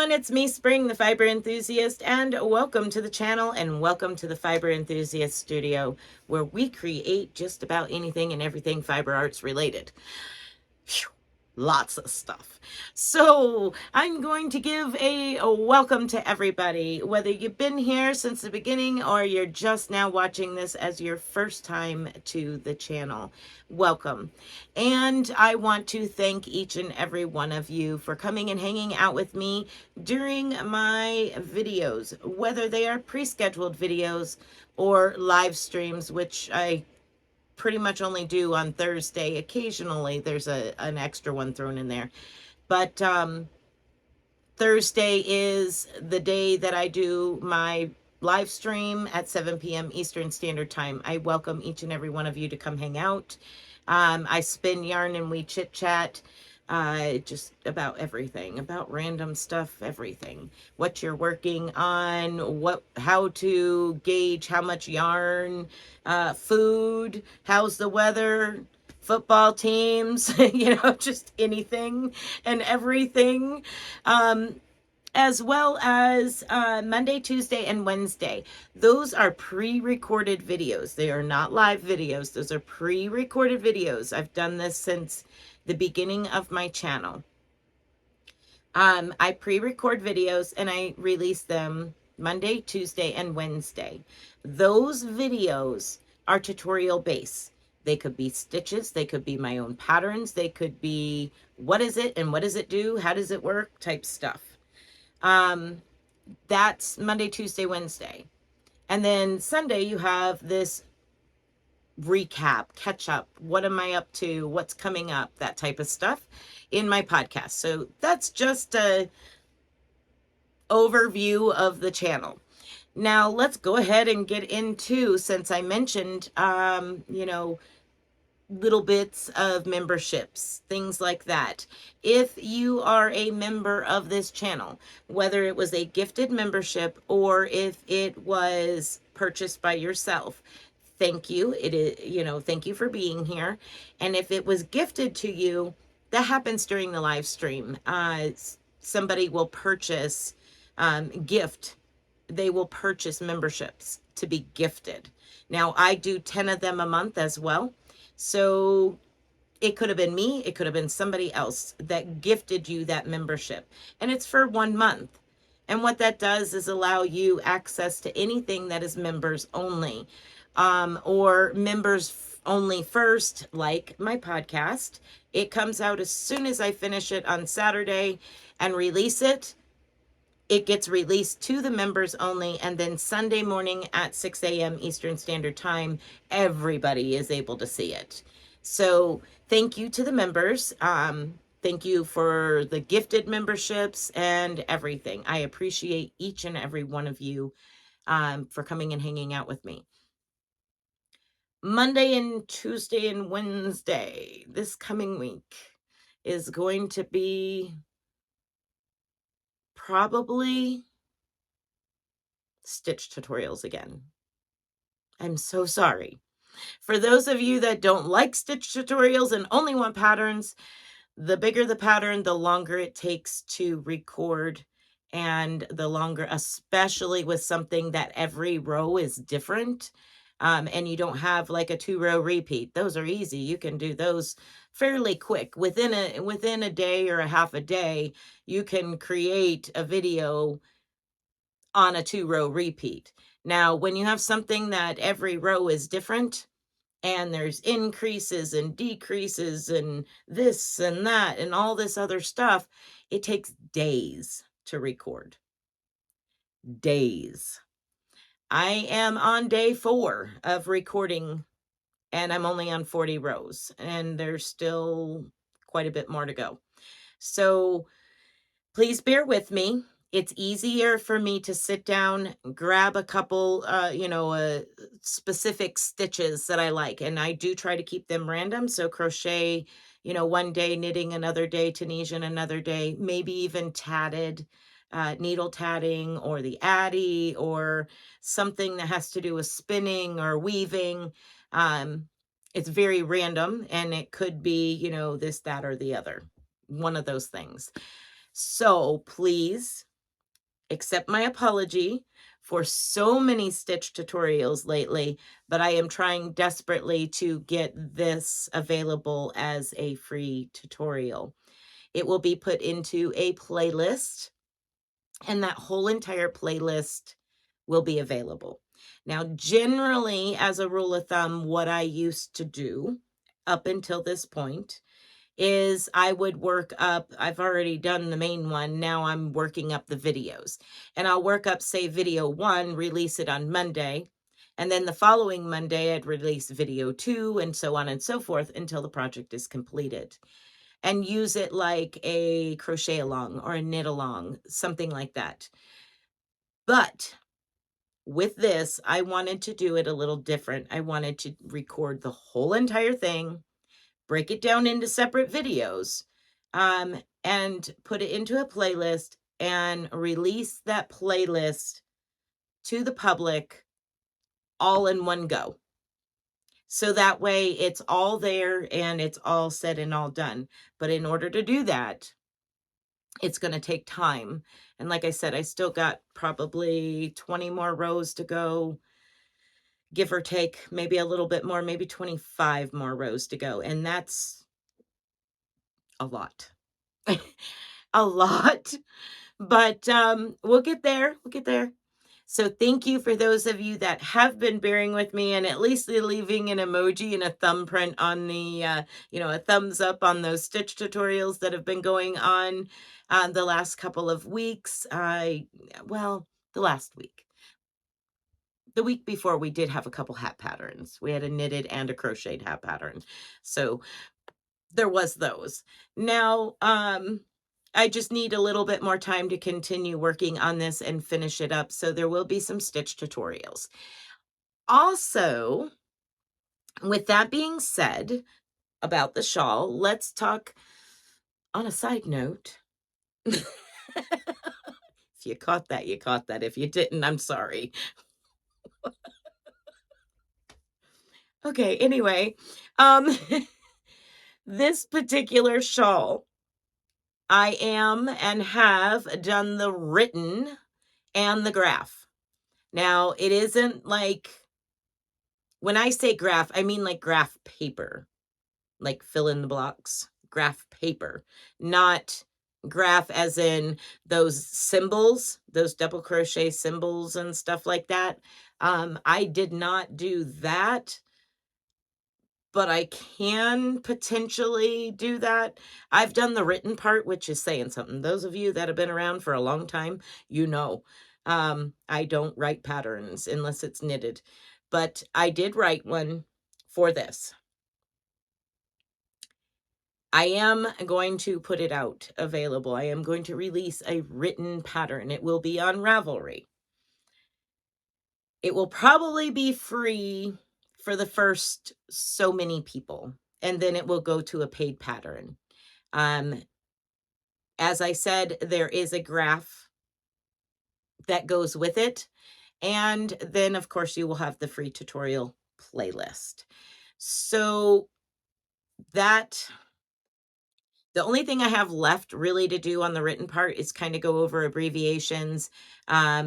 everyone, it's me, Spring, the fiber enthusiast, and welcome to the channel and welcome to the Fiber Enthusiast Studio, where we create just about anything and everything fiber arts related. Phew, lots of stuff. So I'm going to give a welcome to everybody, whether you've been here since the beginning or you're just now watching this as your first time to the channel. Welcome. And I want to thank each and every one of you for coming and hanging out with me during my videos, whether they are pre-scheduled videos or live streams, which I pretty much only do on Thursday. Occasionally there's an extra one thrown in there, but Thursday is the day that I do my live stream at 7 p.m. Eastern Standard Time. I welcome each and every one of you to come hang out. I spin yarn and we chit chat, just about everything, about random stuff, everything. What you're working on, how to gauge how much yarn, food, how's the weather, football teams, just anything and everything. As well as Monday, Tuesday, and Wednesday. Those are pre-recorded videos. They are not live videos. Those are pre-recorded videos. I've done this since the beginning of my channel. I pre-record videos and I release them Monday, Tuesday, and Wednesday. Those videos are tutorial based. They could be stitches, they could be my own patterns, they could be what is it and what does it do, how does it work type stuff. That's Monday, Tuesday, Wednesday. And then Sunday you have this recap, catch up, what am I up to, what's coming up, that type of stuff in my podcast. So that's just a overview of the channel. Now let's go ahead and get into, since I mentioned, little bits of memberships, things like that. If you are a member of this channel, whether it was a gifted membership or if it was purchased by yourself, thank you. It is, thank you for being here. And if it was gifted to you, that happens during the live stream. Somebody will purchase they will purchase memberships to be gifted. Now I do 10 of them a month as well. So it could have been me, it could have been somebody else that gifted you that membership. And it's for 1 month. And what that does is allow you access to anything that is members only, or members only first, like my podcast. It comes out as soon as I finish it on Saturday and release it. It gets released to the members only, and then Sunday morning at 6 a.m. Eastern Standard Time, everybody is able to see it. So thank you to the members. Thank you for the gifted memberships and everything. I appreciate each and every one of you for coming and hanging out with me. Monday and Tuesday and Wednesday, this coming week, is going to be probably stitch tutorials again. I'm so sorry. For those of you that don't like stitch tutorials and only want patterns, the bigger the pattern, the longer it takes to record, and the longer, especially with something that every row is different, and you don't have like a 2-row repeat. Those are easy. You can do those fairly quick. Within a day or a half a day, you can create a video on a 2-row repeat. Now, when you have something that every row is different and there's increases and decreases and this and that and all this other stuff, it takes days to record. Days. I am on day 4 of recording and I'm only on 40 rows and there's still quite a bit more to go. So please bear with me. It's easier for me to sit down, grab a couple, specific stitches that I like. And I do try to keep them random. So crochet, one day knitting, another day Tunisian, another day, maybe even tatted, needle tatting, or the Addy, or something that has to do with spinning or weaving. It's very random and it could be, this, that, or the other. One of those things. So please accept my apology for so many stitch tutorials lately, but I am trying desperately to get this available as a free tutorial. It will be put into a playlist, and that whole entire playlist will be available. Now, generally, as a rule of thumb, what I used to do up until this point is I would work up, I've already done the main one, now I'm working up the videos. And I'll work up, say, video 1, release it on Monday, and then the following Monday I'd release video 2, and so on and so forth until the project is completed. And use it like a crochet along or a knit along, something like that. But with this, I wanted to do it a little different. I wanted to record the whole entire thing, break it down into separate videos, and put it into a playlist and release that playlist to the public all in one go. So that way it's all there and it's all said and all done. But in order to do that, it's going to take time. And like I said, I still got probably 20 more rows to go, give or take, maybe a little bit more, maybe 25 more rows to go. And that's a lot. A lot. But we'll get there. We'll get there. So thank you for those of you that have been bearing with me and at least leaving an emoji and a thumbprint on the, a thumbs up on those stitch tutorials that have been going on the last couple of weeks. The last week. The week before we did have a couple hat patterns. We had a knitted and a crocheted hat pattern. So there was those. Now, I just need a little bit more time to continue working on this and finish it up. So there will be some stitch tutorials. Also, with that being said about the shawl, let's talk on a side note. If you caught that, you caught that. If you didn't, I'm sorry. Okay, anyway, this particular shawl, I am and have done the written and the graph. Now, it isn't like, when I say graph, I mean like graph paper, like fill in the blocks, graph paper, not graph as in those symbols, those double crochet symbols and stuff like that. I did not do that, but I can potentially do that. I've done the written part, which is saying something. Those of you that have been around for a long time, you know, I don't write patterns unless it's knitted, but I did write one for this. I am going to put it out available. I am going to release a written pattern. It will be on Ravelry. It will probably be free for the first so many people, and then it will go to a paid pattern. As I said, there is a graph that goes with it. And then, of course, you will have the free tutorial playlist. So that, the only thing I have left really to do on the written part is kind of go over abbreviations,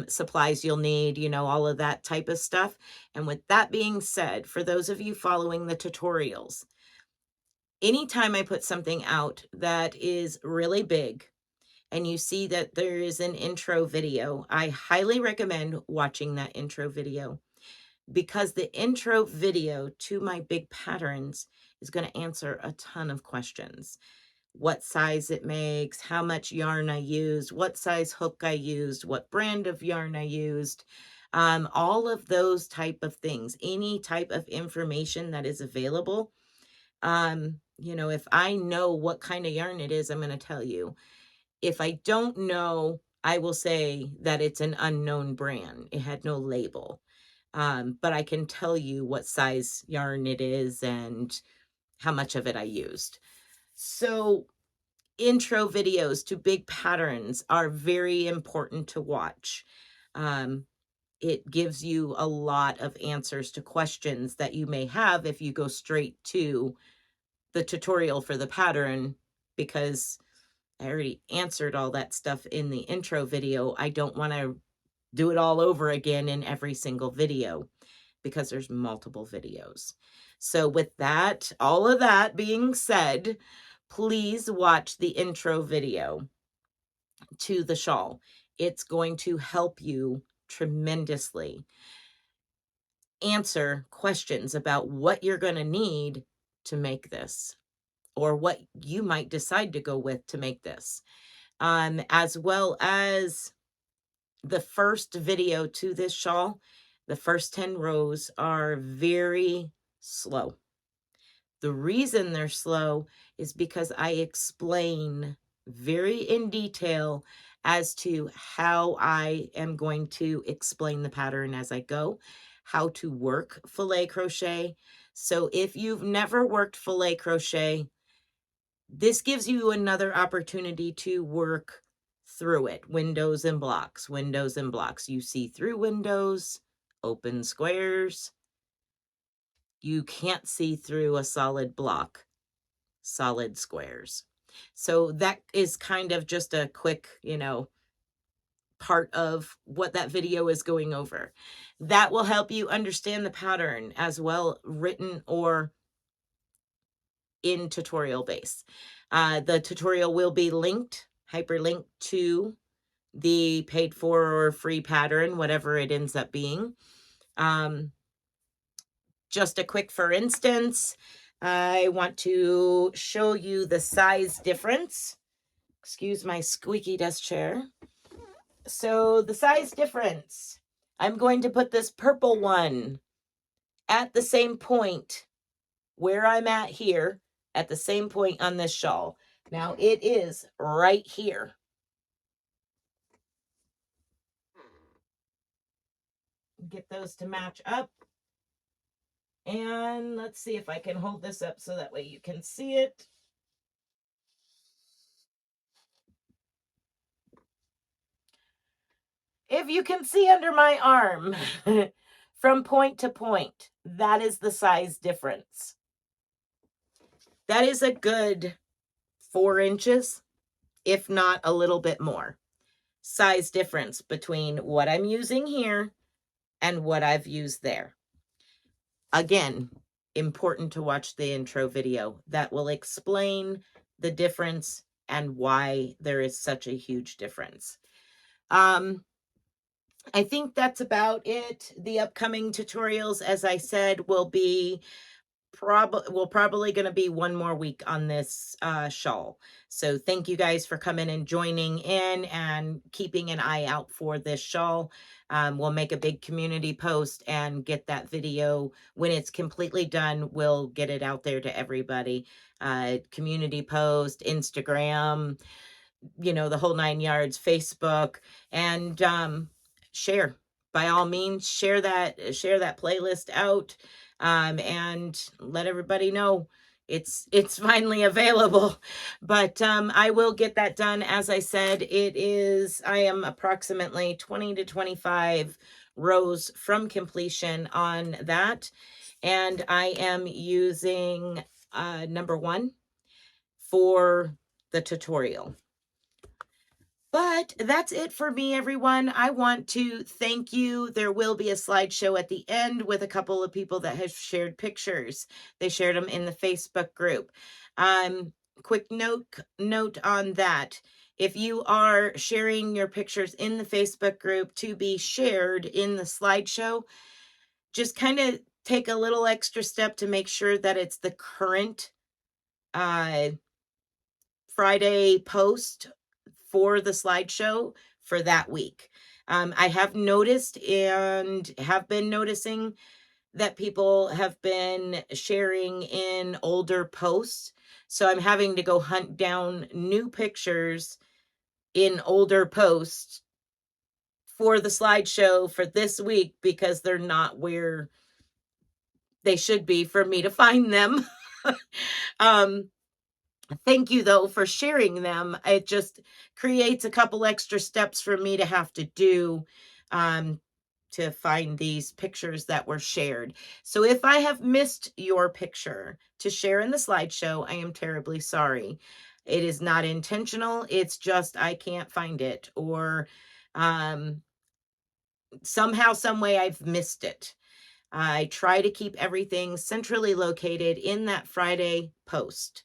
supplies you'll need, all of that type of stuff. And with that being said, for those of you following the tutorials, anytime I put something out that is really big and you see that there is an intro video, I highly recommend watching that intro video, because the intro video to my big patterns is going to answer a ton of questions. What size it makes, how much yarn I used, what size hook I used, what brand of yarn I used, all of those type of things, any type of information that is available. If I know what kind of yarn it is, I'm going to tell you. If I don't know, I will say that it's an unknown brand. It had no label. But I can tell you what size yarn it is and how much of it I used. So intro videos to big patterns are very important to watch. It gives you a lot of answers to questions that you may have if you go straight to the tutorial for the pattern, because I already answered all that stuff in the intro video. I don't want to do it all over again in every single video because there's multiple videos. So with that, all of that being said, please watch the intro video to the shawl. It's going to help you tremendously answer questions about what you're going to need to make this, or what you might decide to go with to make this. As well as the first video to this shawl, the first 10 rows are very slow. The reason they're slow is because I explain very in detail as to how I am going to explain the pattern as I go, how to work filet crochet. So if you've never worked filet crochet, this gives you another opportunity to work through it. Windows and blocks, windows and blocks. You see through windows, open squares. You can't see through a solid block, solid squares. So that is kind of just a quick, part of what that video is going over. That will help you understand the pattern as well, written or in tutorial base. The tutorial will be linked, hyperlinked to the paid for or free pattern, whatever it ends up being. Just a quick for instance, I want to show you the size difference. Excuse my squeaky desk chair. So the size difference, I'm going to put this purple one at the same point where I'm at here, at the same point on this shawl. Now it is right here. Get those to match up. And let's see if I can hold this up so that way you can see it. If you can see under my arm from point to point, that is the size difference. That is a good 4 inches, if not a little bit more, size difference between what I'm using here and what I've used there. Again, important to watch the intro video. That will explain the difference and why there is such a huge difference. I think that's about it. The upcoming tutorials, as I said, will be probably going to be one more week on this shawl. So thank you guys for coming and joining in and keeping an eye out for this shawl. We'll make a big community post and get that video when it's completely done. We'll get it out there to everybody. Community post, Instagram, the whole 9 yards, Facebook, and share. By all means, share that playlist out, and let everybody know it's finally available. But I will get that done. As I said, I am approximately 20 to 25 rows from completion on that, and I am using number 1 for the tutorial. But that's it for me, everyone. I want to thank you. There will be a slideshow at the end with a couple of people that have shared pictures. They shared them in the Facebook group. Quick note on that. If you are sharing your pictures in the Facebook group to be shared in the slideshow, just kind of take a little extra step to make sure that it's the current Friday post for the slideshow for that week. I have noticed and have been noticing that people have been sharing in older posts. So I'm having to go hunt down new pictures in older posts for the slideshow for this week because they're not where they should be for me to find them. Thank you, though, for sharing them. It just creates a couple extra steps for me to have to do to find these pictures that were shared. So if I have missed your picture to share in the slideshow, I am terribly sorry. It is not intentional. It's just I can't find it, or somehow, some way I've missed it. I try to keep everything centrally located in that Friday post.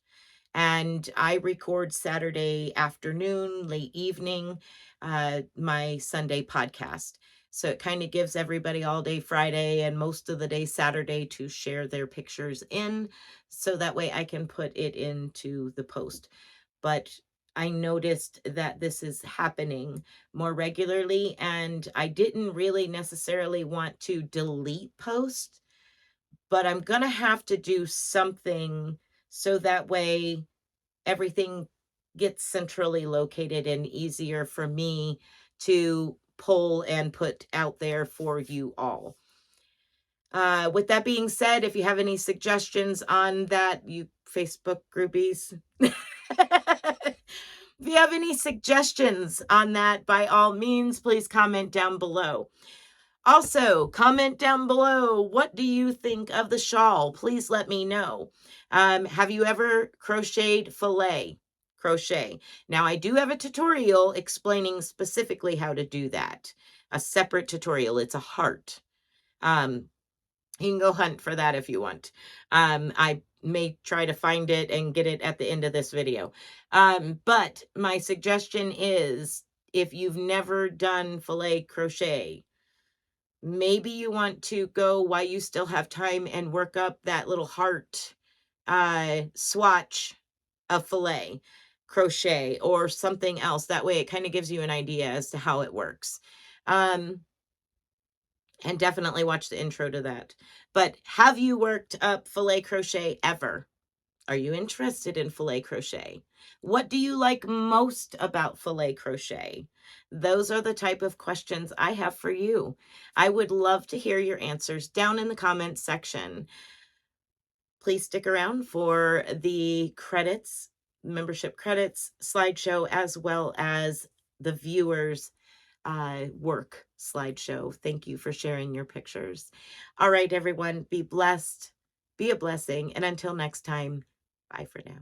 And I record Saturday afternoon, late evening, my Sunday podcast. So it kind of gives everybody all day Friday and most of the day Saturday to share their pictures in. So that way I can put it into the post. But I noticed that this is happening more regularly, and I didn't really necessarily want to delete posts, but I'm going to have to do something so that way everything gets centrally located and easier for me to pull and put out there for you all. With that being said, if you have any suggestions on that, you Facebook groupies, if you have any suggestions on that, by all means, please comment down below. Also, comment down below, what do you think of the shawl? Please let me know. Have you ever crocheted filet crochet? Now, I do have a tutorial explaining specifically how to do that. A separate tutorial. It's a heart. You can go hunt for that if you want. I may try to find it and get it at the end of this video. But my suggestion is, if you've never done filet crochet, maybe you want to go while you still have time and work up that little heart swatch of filet crochet or something else. That way it kind of gives you an idea as to how it works. And definitely watch the intro to that. But have you worked up filet crochet ever? Are you interested in filet crochet? What do you like most about filet crochet? Those are the type of questions I have for you. I would love to hear your answers down in the comments section. Please stick around for the credits, membership credits slideshow, as well as the viewers work slideshow. Thank you for sharing your pictures. All right, everyone, be blessed, be a blessing, and until next time, bye for now.